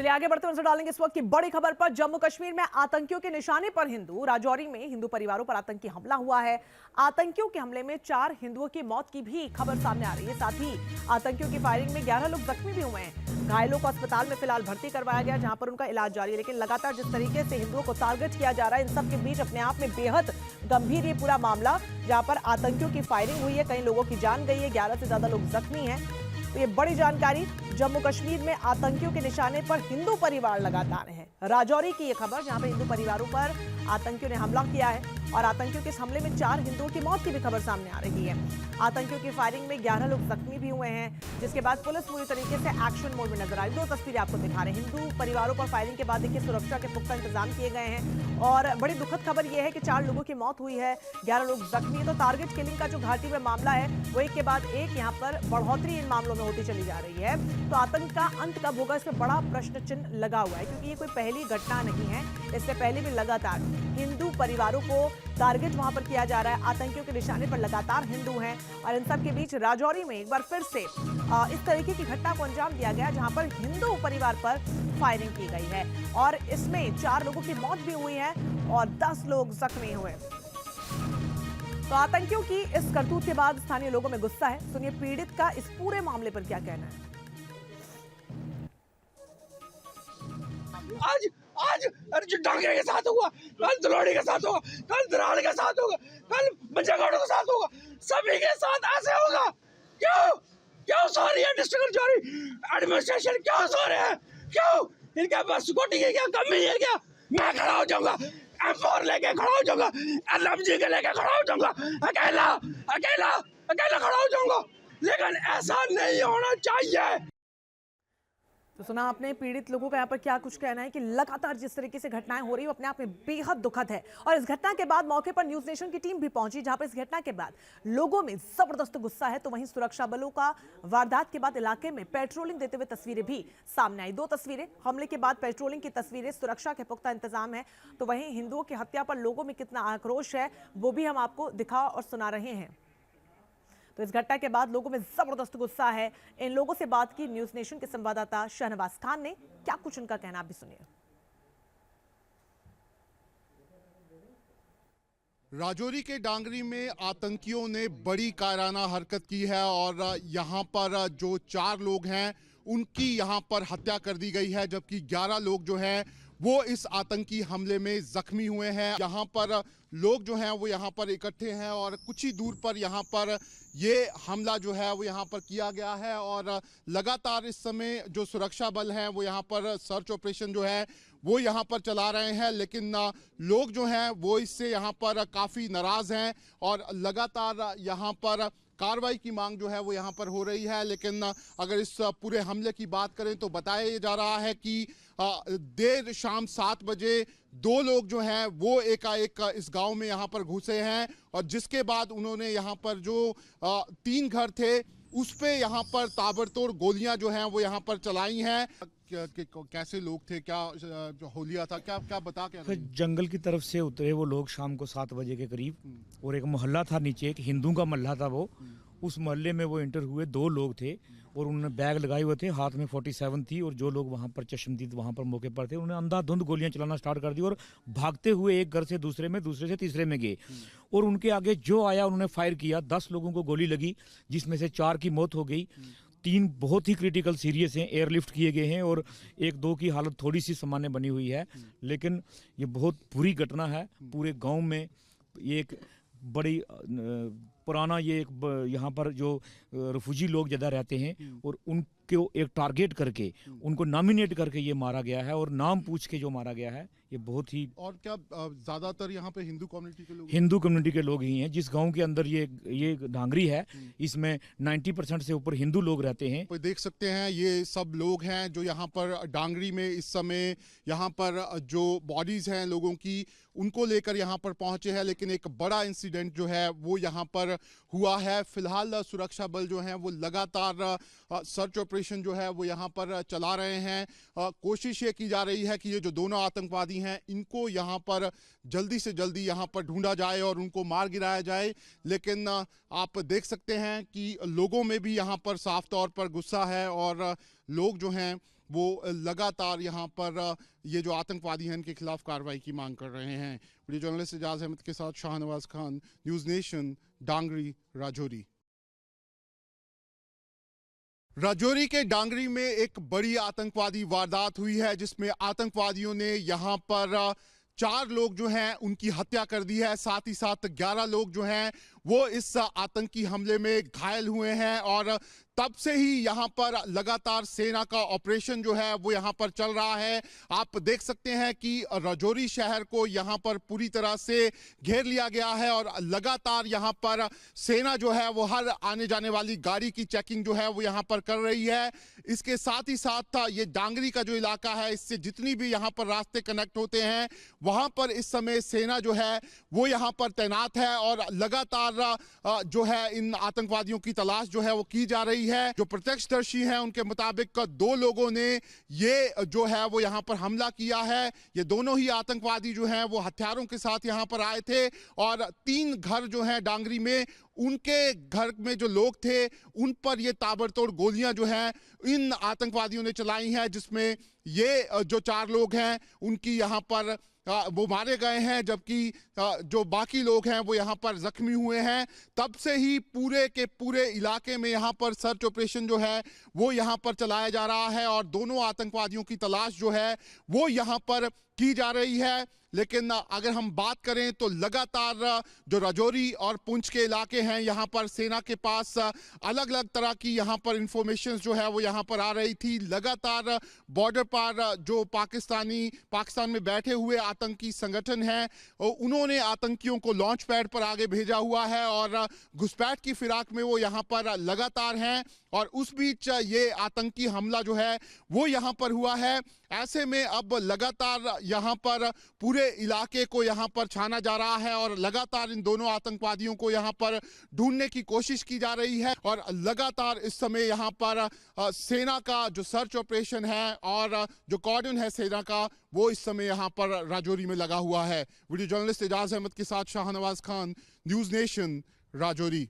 चलिए आगे बढ़ते हुए नजर डालेंगे इस वक्त की बड़ी खबर पर। जम्मू कश्मीर में आतंकियों के निशाने पर हिंदू। राजौरी में हिंदू परिवारों पर आतंकी हमला हुआ है। आतंकियों के हमले में 4 हिंदुओं की मौत की भी खबर सामने आ रही है। साथ ही आतंकियों की फायरिंग में 11 लोग जख्मी भी हुए हैं। घायलों को अस्पताल में फिलहाल भर्ती करवाया गया, जहां पर उनका इलाज जारी है। लेकिन लगातार जिस तरीके से हिंदुओं को टारगेट किया जा रहा है, इन सब के बीच अपने आप में बेहद गंभीर ये पूरा मामला, जहां पर आतंकियों की फायरिंग हुई है, कई लोगों की जान गई है, 11 से ज्यादा लोग जख्मी हैं। तो ये बड़ी जानकारी। जम्मू कश्मीर में आतंकियों के निशाने पर हिंदू परिवार लगातार है। राजौरी की यह खबर, जहां पर हिंदू परिवारों पर आतंकियों ने हमला किया है और आतंकियों के इस हमले में 4 हिंदुओं की मौत की भी खबर सामने आ रही है। आतंकियों की फायरिंग में 11 लोग जख्मी भी हुए हैं, जिसके बाद पुलिस पूरी तरीके से एक्शन मोड में नजर आई। 2 तस्वीरें आपको दिखा रहे हैं। हिंदू परिवारों पर फायरिंग के बाद देखिए सुरक्षा के पुख्ता इंतजाम किए गए हैं और बड़ी दुखद खबर यह है कि 4 लोगों की मौत हुई है, 11 लोग जख्मी है। तो टारगेट किलिंग का जो घाटी में मामला है वो एक के बाद एक यहाँ पर बढ़ोतरी इन मामलों में होती चली जा रही है। तो आतंक का अंत कब होगा, इसमें बड़ा प्रश्न चिन्ह लगा हुआ है, क्योंकि ये कोई पहली घटना नहीं है। इससे पहले भी लगातार हिंदू परिवारों को टारगेट वहां पर किया जा रहा है। आतंकियों के निशाने पर लगातार हिंदू हैं और इन सब के बीच राजौरी में एक बार फिर से इस तरीके की घटना को अंजाम दिया गया, जहां पर हिंदू परिवार पर फायरिंग की गई है और इसमें 4 लोगों की मौत भी हुई है और 10 लोग जख्मी हुए। तो आतंकियों की इस करतूत के बाद स्थानीय लोगों में गुस्सा है। सुनिए पीड़ित का इस पूरे मामले पर क्या कहना है। आज आज अर्जुन डांगरे के साथ हुआ, कल दुलोड़ी के साथ होगा, कल दराड़ के साथ होगा, कल बंजागौड़ के साथ होगा, सभी के साथ ऐसे होगा। क्यों क्यों सो रही है डिस्ट्रिक्ट जॉरी एडमिनिस्ट्रेशन, क्यों सो रहे हैं? क्यों इनके पास सिक्योरिटी की क्या कमी है? क्या मैं खड़ा हो जाऊंगा, M4 लेके खड़ा हो जाऊंगा, LMG के लेके खड़ा हो जाऊंगा, अकेला अकेला अकेला खड़ा हो जाऊंगा, लेकिन ऐसा नहीं होना चाहिए। तो सुना आपने पीड़ित लोगों का यहाँ पर क्या कुछ कहना है कि लगातार जिस तरीके से घटनाएं हो रही है वो अपने आप में बेहद दुखद है। और इस घटना के बाद मौके पर न्यूज नेशन की टीम भी पहुंची, जहां पर इस घटना के बाद लोगों में जबरदस्त गुस्सा है। तो वहीं सुरक्षा बलों का वारदात के बाद इलाके में पेट्रोलिंग देते हुए तस्वीरें भी सामने आई। 2 तस्वीरें, हमले के बाद पेट्रोलिंग की तस्वीरें, सुरक्षा के पुख्ता इंतजाम है। तो वहीं हिंदुओं की हत्या पर लोगों में कितना आक्रोश है वो भी हम आपको दिखा और सुना रहे हैं। तो इस घटना के बाद लोगों में जबरदस्त गुस्सा है। इन लोगों से बात की न्यूज नेशन के संवाददाता शहनवाज खान ने, क्या कुछ उनका कहना आप भी सुनिए। राजौरी के डांगरी में आतंकियों ने बड़ी कायराना हरकत की है और यहां पर जो 4 लोग हैं उनकी यहां पर हत्या कर दी गई है, जबकि 11 लोग जो हैं वो इस आतंकी हमले में जख्मी हुए हैं। यहाँ पर लोग जो हैं वो यहाँ पर इकट्ठे हैं और कुछ ही दूर पर यहाँ पर ये हमला जो है वो यहाँ पर किया गया है और लगातार इस समय जो सुरक्षा बल हैं वो यहाँ पर सर्च ऑपरेशन जो है वो यहाँ पर चला रहे हैं। लेकिन लोग जो हैं वो इससे यहाँ पर काफ़ी नाराज़ हैं और लगातार यहाँ पर कार्रवाई की मांग जो है वो यहाँ पर हो रही है। लेकिन अगर इस पूरे हमले की बात करें तो बताया जा रहा है कि देर शाम 7 बजे 2 लोग जो हैं वो एकाएक इस गांव में यहाँ पर घुसे हैं और जिसके बाद उन्होंने यहाँ पर जो 3 घर थे उस पे यहाँ पर ताबड़तोड़ गोलियां जो हैं वो यहाँ पर चलाई हैं। कैसे लोग थे, क्या जो होलिया था, क्या क्या बता क्या? जंगल की तरफ से उतरे वो लोग शाम को 7 बजे के करीब और एक मोहल्ला था नीचे, एक हिंदू का मोहल्ला था वो, उस मोहल्ले में वो एंटर हुए। 2 लोग थे और उन्होंने बैग लगाए हुए थे, हाथ में 47 थी और जो लोग वहाँ पर चश्मदीद वहाँ पर मौके पर थे उन्होंने अंधाधुंध गोलियां चलाना स्टार्ट कर दी और भागते हुए एक घर से दूसरे में, दूसरे से तीसरे में गए और उनके आगे जो आया उन्होंने फायर किया। 10 लोगों को गोली लगी, जिसमें से 4 की मौत हो गई, 3 बहुत ही क्रिटिकल सीरियस हैं, एयरलिफ्ट किए गए हैं और 1-2 की हालत थोड़ी सी सामान्य बनी हुई है। लेकिन ये बहुत बुरी घटना है पूरे गांव में। ये एक बड़ी पुराना ये एक यहाँ पर जो रिफ्यूजी लोग ज़्यादा रहते हैं और उनको एक टारगेट करके उनको नॉमिनेट करके ये मारा गया है और नाम पूछ के जो मारा गया है ये बहुत ही। और क्या ज्यादातर यहाँ पे हिंदू कम्युनिटी के लोग? हिंदू कम्युनिटी के लोग ही हैं। जिस गांव के अंदर ये डांगरी है इसमें 90% से ऊपर हिंदू लोग रहते हैं। तो देख सकते हैं ये सब लोग हैं जो यहाँ पर डांगरी में इस समय यहाँ पर जो बॉडीज हैं लोगों की उनको लेकर यहाँ पर पहुंचे हैं। लेकिन एक बड़ा इंसिडेंट जो है वो यहाँ पर हुआ है। फिलहाल सुरक्षा बल जो है वो लगातार सर्च ऑपरेशन जो है वो यहाँ पर चला रहे हैं। कोशिश ये की जा रही है कि ये जो दोनों आतंकवादी हैं इनको यहाँ पर जल्दी से जल्दी यहाँ पर ढूंढा जाए और उनको मार गिराया जाए। लेकिन आप देख सकते हैं कि लोगों में भी यहाँ पर साफ तौर पर गुस्सा है और लोग जो हैं वो लगातार यहाँ पर ये जो आतंकवादी हैं इनके खिलाफ कार्रवाई की मांग कर रहे हैं। वीडियो जर्नलिस्ट एजाज अहमद के साथ शाहनवाज खान, न्यूज़ नेशन, डांगरी, राजौरी। राजौरी के डांगरी में एक बड़ी आतंकवादी वारदात हुई है, जिसमें आतंकवादियों ने यहाँ पर 4 लोग जो हैं उनकी हत्या कर दी है। साथ ही साथ 11 लोग जो हैं वो इस आतंकी हमले में घायल हुए हैं और तब से ही यहाँ पर लगातार सेना का ऑपरेशन जो है वो यहाँ पर चल रहा है। आप देख सकते हैं कि राजौरी शहर को यहाँ पर पूरी तरह से घेर लिया गया है और लगातार यहाँ पर सेना जो है वो हर आने जाने वाली गाड़ी की चेकिंग जो है वो यहाँ पर कर रही है। इसके साथ ही साथ ये डांगरी का जो इलाका है, इससे जितनी भी यहाँ पर रास्ते कनेक्ट होते हैं वहाँ पर इस समय सेना जो है वो यहाँ पर तैनात है और लगातार जो है इन आतंकवादियों की तलाश जो है वो की जा रही है। जो प्रत्यक्षदर्शी हैं उनके मुताबिक 2 लोगों ने ये जो है वो यहाँ पर हमला किया है। ये दोनों ही आतंकवादी जो हैं वो हथियारों के साथ यहाँ पर आए थे और 3 घर जो हैं डांगरी में, उनके घर में जो लोग थे उन पर ये ताबड़तोड़ गोलियां जो हैं इन आतंकवादियों ने चलाई हैं, जिसमें ये जो 4 लोग हैं उनकी यहाँ पर वो मारे गए हैं, जबकि जो बाकी लोग हैं वो यहाँ पर जख्मी हुए हैं। तब से ही पूरे के पूरे इलाके में यहाँ पर सर्च ऑपरेशन जो है वो यहाँ पर चलाया जा रहा है और दोनों आतंकवादियों की तलाश जो है वो यहाँ पर की जा रही है। लेकिन अगर हम बात करें तो लगातार जो राजौरी और पुंछ के इलाके हैं यहाँ पर सेना के पास अलग अलग तरह की यहाँ पर इंफॉर्मेशन जो है वो यहाँ पर आ रही थी। लगातार बॉर्डर पर जो पाकिस्तान में बैठे हुए आतंकी संगठन हैं उन्होंने आतंकियों को लॉन्च पैड पर आगे भेजा हुआ है और घुसपैठ की फिराक में वो यहाँ पर लगातार हैं और उस बीच ये आतंकी हमला जो है वो यहाँ पर हुआ है। ऐसे में अब लगातार यहाँ पर पूरे इलाके को यहाँ पर छाना जा रहा है और लगातार इन दोनों आतंकवादियों को यहाँ पर ढूंढने की कोशिश की जा रही है और लगातार इस समय यहाँ पर सेना का जो सर्च ऑपरेशन है और जो कॉर्डन है सेना का वो इस समय यहाँ पर राजौरी में लगा हुआ है। वीडियो जर्नलिस्ट एजाज अहमद के साथ शाहनवाज खान, न्यूज़ नेशन, राजौरी।